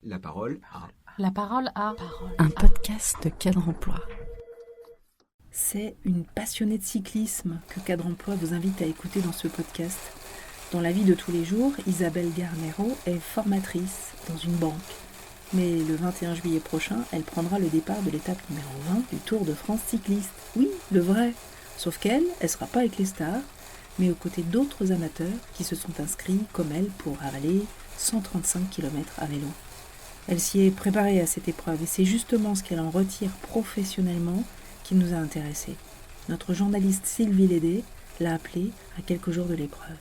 La parole à... La parole à... Un podcast de Cadre Emploi. C'est une passionnée de cyclisme que Cadre Emploi vous invite à écouter dans ce podcast. Dans la vie de tous les jours, Isabelle Garnero est formatrice dans une banque. Mais le 21 juillet prochain, elle prendra le départ de l'étape numéro 20 du Tour de France cycliste. Oui, le vrai. Sauf qu'elle ne sera pas avec les stars, mais aux côtés d'autres amateurs qui se sont inscrits comme elle pour avaler 135 km à vélo. Elle s'y est préparée à cette épreuve et c'est justement ce qu'elle en retire professionnellement qui nous a intéressés. Notre journaliste Sylvie Lédé l'a appelée à quelques jours de l'épreuve.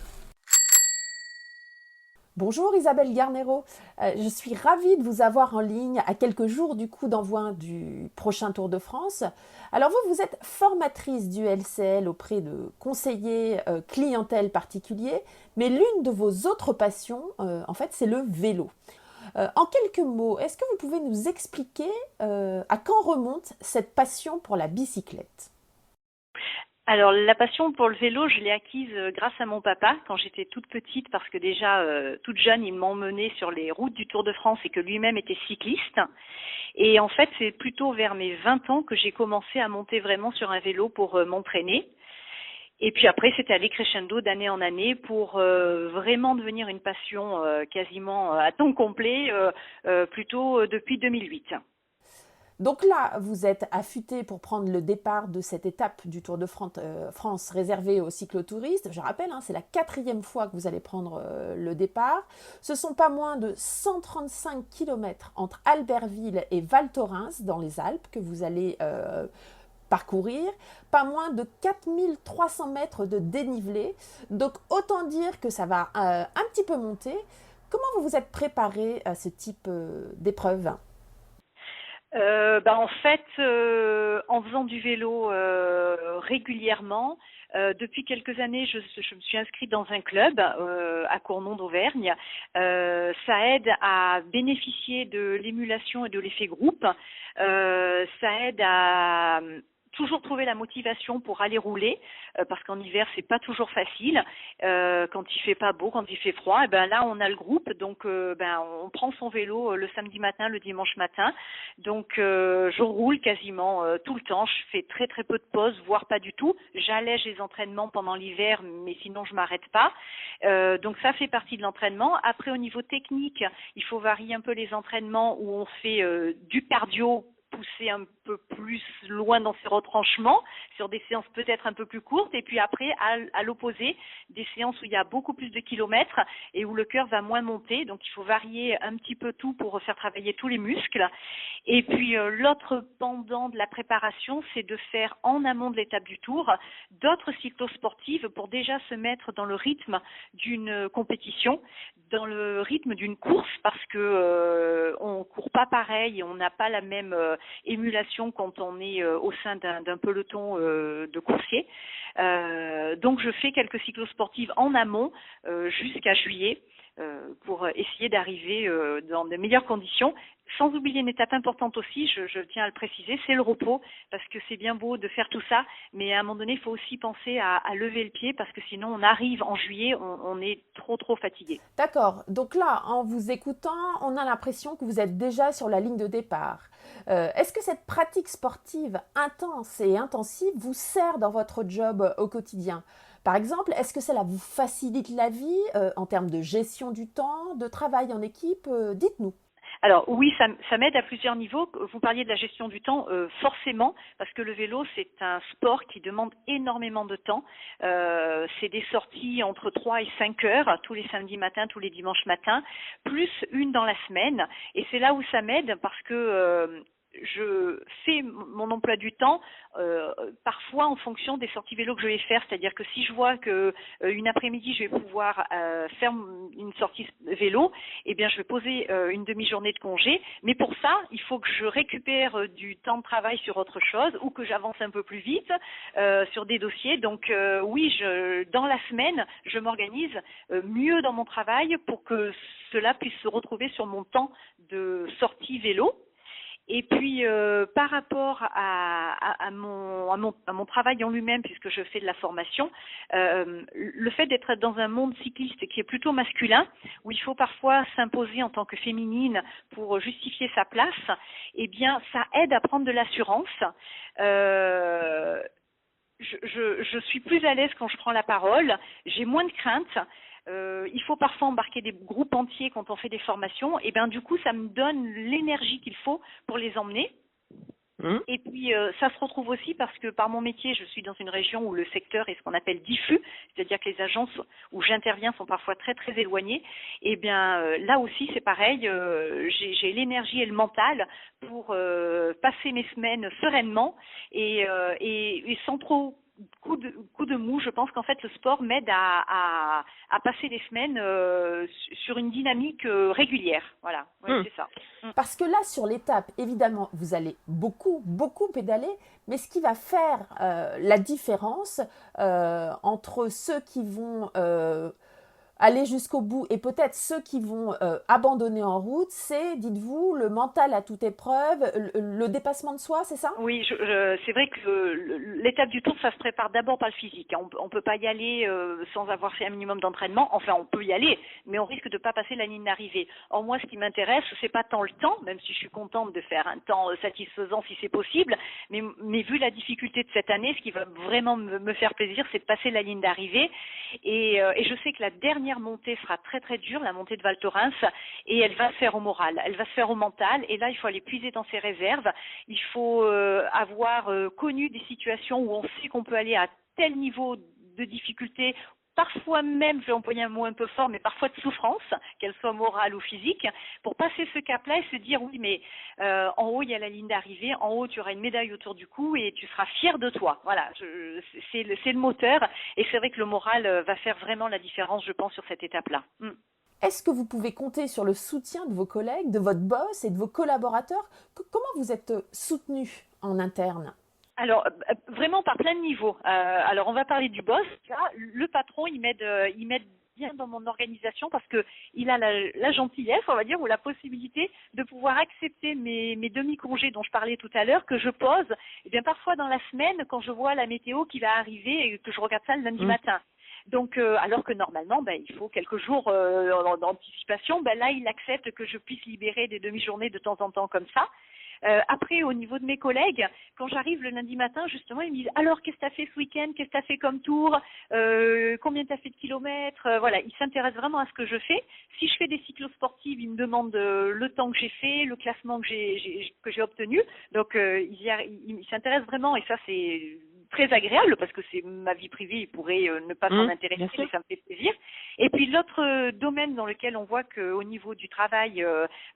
Bonjour Isabelle Garnero, je suis ravie de vous avoir en ligne à quelques jours du coup d'envoi du prochain Tour de France. Alors vous êtes formatrice du LCL auprès de conseillers clientèle particuliers, mais l'une de vos autres passions, en fait, c'est le vélo. En quelques mots, est-ce que vous pouvez nous expliquer à quand remonte cette passion pour la bicyclette ? Alors la passion pour le vélo, je l'ai acquise grâce à mon papa quand j'étais toute petite parce que déjà toute jeune, il m'emmenait sur les routes du Tour de France et que lui-même était cycliste. Et en fait, c'est plutôt vers mes 20 ans que j'ai commencé à monter vraiment sur un vélo pour m'entraîner. Et puis après, c'était allé crescendo d'année en année pour vraiment devenir une passion quasiment à temps complet, plutôt depuis 2008. Donc là, vous êtes affûté pour prendre le départ de cette étape du Tour de France réservée aux cyclotouristes. Je rappelle, c'est la 4e fois que vous allez prendre le départ. Ce sont pas moins de 135 km entre Albertville et Val Thorens dans les Alpes que vous allez parcourir, pas moins de 4300 mètres de dénivelé. Donc autant dire que ça va un petit peu monter. Comment vous vous êtes préparé à ce type d'épreuve ? En fait, en faisant du vélo régulièrement, depuis quelques années, je me suis inscrite dans un club à Cournon d'Auvergne. Ça aide à bénéficier de l'émulation et de l'effet groupe. Ça aide à toujours trouver la motivation pour aller rouler, parce qu'en hiver c'est pas toujours facile. Quand il fait pas beau, quand il fait froid, et ben là on a le groupe, donc on prend son vélo le samedi matin, le dimanche matin. Donc je roule quasiment tout le temps. Je fais très très peu de pauses, voire pas du tout. J'allège les entraînements pendant l'hiver, mais sinon je m'arrête pas. Donc ça fait partie de l'entraînement. Après au niveau technique, il faut varier un peu les entraînements où on fait du cardio, pousser un peu plus loin dans ses retranchements, sur des séances peut-être un peu plus courtes, et puis après, à l'opposé, des séances où il y a beaucoup plus de kilomètres et où le cœur va moins monter, donc il faut varier un petit peu tout pour faire travailler tous les muscles. Et puis l'autre pendant de la préparation, c'est de faire en amont de l'étape du Tour d'autres cyclosportives pour déjà se mettre dans le rythme d'une compétition, dans le rythme d'une course, parce que on court pas pareil, on n'a pas la même émulation quand on est au sein d'un peloton de coursiers. Donc je fais quelques cyclosportives en amont jusqu'à juillet pour essayer d'arriver dans de meilleures conditions. Sans oublier une étape importante aussi, je tiens à le préciser, c'est le repos, parce que c'est bien beau de faire tout ça, mais à un moment donné, il faut aussi penser à lever le pied, parce que sinon on arrive en juillet, on est trop fatigué. D'accord, donc là, en vous écoutant, on a l'impression que vous êtes déjà sur la ligne de départ. Est-ce que cette pratique sportive intense et intensive vous sert dans votre job au quotidien ? Par exemple, est-ce que cela vous facilite la vie en termes de gestion du temps, de travail en équipe ? Dites-nous. Alors oui, ça m'aide à plusieurs niveaux. Vous parliez de la gestion du temps, forcément, parce que le vélo, c'est un sport qui demande énormément de temps. C'est des sorties entre 3 et 5 heures, tous les samedis matins, tous les dimanches matins, plus une dans la semaine. Et c'est là où ça m'aide, parce que je fais mon emploi du temps parfois en fonction des sorties vélo que je vais faire, c'est-à-dire que si je vois que une après-midi je vais pouvoir faire une sortie vélo, eh bien je vais poser une demi-journée de congé, mais pour ça il faut que je récupère du temps de travail sur autre chose ou que j'avance un peu plus vite sur des dossiers. Donc oui, dans la semaine je m'organise mieux dans mon travail pour que cela puisse se retrouver sur mon temps de sortie vélo. Et puis, par rapport à mon travail en lui-même, puisque je fais de la formation, le fait d'être dans un monde cycliste qui est plutôt masculin, où il faut parfois s'imposer en tant que féminine pour justifier sa place, eh bien, ça aide à prendre de l'assurance. Je suis plus à l'aise quand je prends la parole, j'ai moins de crainte. Il faut parfois embarquer des groupes entiers quand on fait des formations, et bien du coup ça me donne l'énergie qu'il faut pour les emmener. Et puis ça se retrouve aussi parce que par mon métier, je suis dans une région où le secteur est ce qu'on appelle diffus, c'est-à-dire que les agences où j'interviens sont parfois très très éloignées. Et bien là aussi c'est pareil, j'ai l'énergie et le mental pour passer mes semaines sereinement et sans trop coup de mou. Je pense qu'en fait le sport m'aide à passer des semaines sur une dynamique régulière. Voilà, ouais, c'est ça. Parce que là, sur l'étape, évidemment, vous allez beaucoup pédaler, mais ce qui va faire la différence entre ceux qui vont aller jusqu'au bout et peut-être ceux qui vont abandonner en route, c'est, dites-vous, le mental à toute épreuve, le dépassement de soi, c'est ça ? Oui, c'est vrai que l'étape du Tour, ça se prépare d'abord par le physique. On peut pas y aller sans avoir fait un minimum d'entraînement. Enfin, on peut y aller, mais on risque de pas passer la ligne d'arrivée. Or, moi, ce qui m'intéresse, c'est pas tant le temps, même si je suis contente de faire un temps satisfaisant si c'est possible, mais vu la difficulté de cette année, ce qui va vraiment me faire plaisir, c'est de passer la ligne d'arrivée. Et je sais que la dernière montée sera très très dure, la montée de Val Thorens, et elle va se faire au moral, elle va se faire au mental, et là il faut aller puiser dans ses réserves, il faut avoir connu des situations où on sait qu'on peut aller à tel niveau de difficulté, parfois même, je vais employer un mot un peu fort, mais parfois de souffrance, qu'elle soit morale ou physique, pour passer ce cap-là et se dire oui, mais en haut il y a la ligne d'arrivée, en haut tu auras une médaille autour du cou et tu seras fier de toi. Voilà, c'est le moteur, et c'est vrai que le moral va faire vraiment la différence, je pense, sur cette étape-là. Est-ce que vous pouvez compter sur le soutien de vos collègues, de votre boss et de vos collaborateurs ? Comment vous êtes soutenu en interne ? Alors, vraiment par plein de niveaux. Alors, on va parler du boss. Là, le patron, il m'aide bien dans mon organisation parce que il a la gentillesse, on va dire, ou la possibilité de pouvoir accepter mes demi-congés dont je parlais tout à l'heure, que je pose, eh bien, parfois dans la semaine, quand je vois la météo qui va arriver et que je regarde ça le lundi matin. Donc, alors que normalement, il faut quelques jours d'anticipation. Là, il accepte que je puisse libérer des demi-journées de temps en temps comme ça. Après, au niveau de mes collègues, quand j'arrive le lundi matin, justement, ils me disent « Alors, qu'est-ce que tu as fait ce week-end ? Qu'est-ce que tu as fait comme tour ? Combien tu as fait de kilomètres ?» Voilà, ils s'intéressent vraiment à ce que je fais. Si je fais des cyclosportives, ils me demandent le temps que j'ai fait, le classement que j'ai obtenu. Donc, ils s'intéressent vraiment, et ça, c'est très agréable parce que c'est ma vie privée, ils pourraient ne pas s'en intéresser, mais ça me fait plaisir. Et puis l'autre domaine dans lequel on voit qu'au niveau du travail,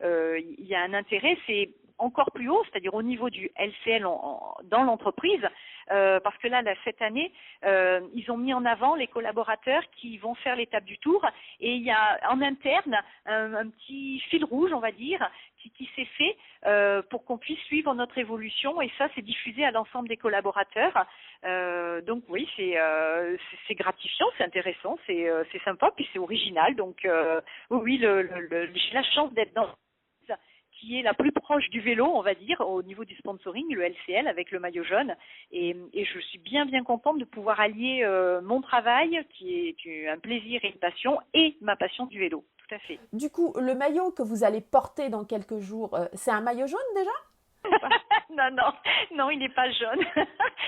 il y a un intérêt, c'est encore plus haut, c'est-à-dire au niveau du LCL dans l'entreprise, parce que là, cette année, ils ont mis en avant les collaborateurs qui vont faire l'étape du Tour, et il y a en interne un petit fil rouge, on va dire, qui s'est fait pour qu'on puisse suivre notre évolution, et ça, c'est diffusé à l'ensemble des collaborateurs. Donc oui, c'est gratifiant, c'est intéressant, c'est sympa, puis c'est original. Donc oui, j'ai la chance d'être dans qui est la plus proche du vélo, on va dire, au niveau du sponsoring, le LCL avec le maillot jaune. Et je suis bien contente de pouvoir allier mon travail, qui est un plaisir et une passion, et ma passion du vélo. Tout à fait. Du coup, le maillot que vous allez porter dans quelques jours, c'est un maillot jaune déjà ? Non, il n'est pas jaune.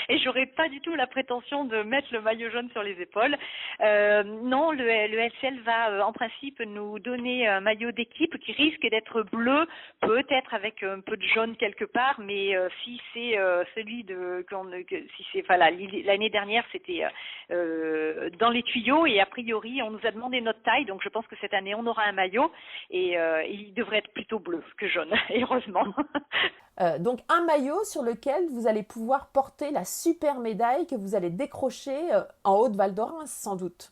Et j'aurais pas du tout la prétention de mettre le maillot jaune sur les épaules. Non, le LCL va en principe nous donner un maillot d'équipe qui risque d'être bleu, peut-être avec un peu de jaune quelque part, mais si c'est celui l'année dernière c'était dans les tuyaux, et a priori on nous a demandé notre taille, donc je pense que cette année on aura un maillot, et il devrait être plutôt bleu que jaune, et heureusement. Donc un maillot sur lequel vous allez pouvoir porter la super médaille que vous allez décrocher en haut de Val Thorens, sans doute.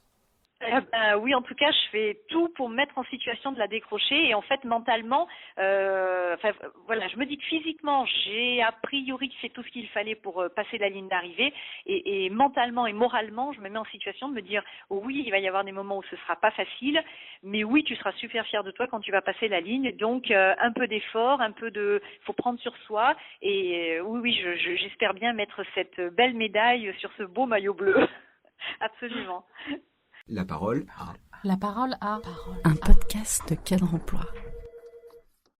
Oui, en tout cas, je fais tout pour me mettre en situation de la décrocher. Et en fait, mentalement, voilà, je me dis que physiquement, j'ai a priori fait tout ce qu'il fallait pour passer la ligne d'arrivée. Et mentalement et moralement, je me mets en situation de me dire, oh oui, il va y avoir des moments où ce sera pas facile, mais oui, tu seras super fier de toi quand tu vas passer la ligne. Donc, un peu d'effort, faut prendre sur soi. Et oui, j'espère bien mettre cette belle médaille sur ce beau maillot bleu. Absolument. La parole à... Un podcast de Cadre Emploi.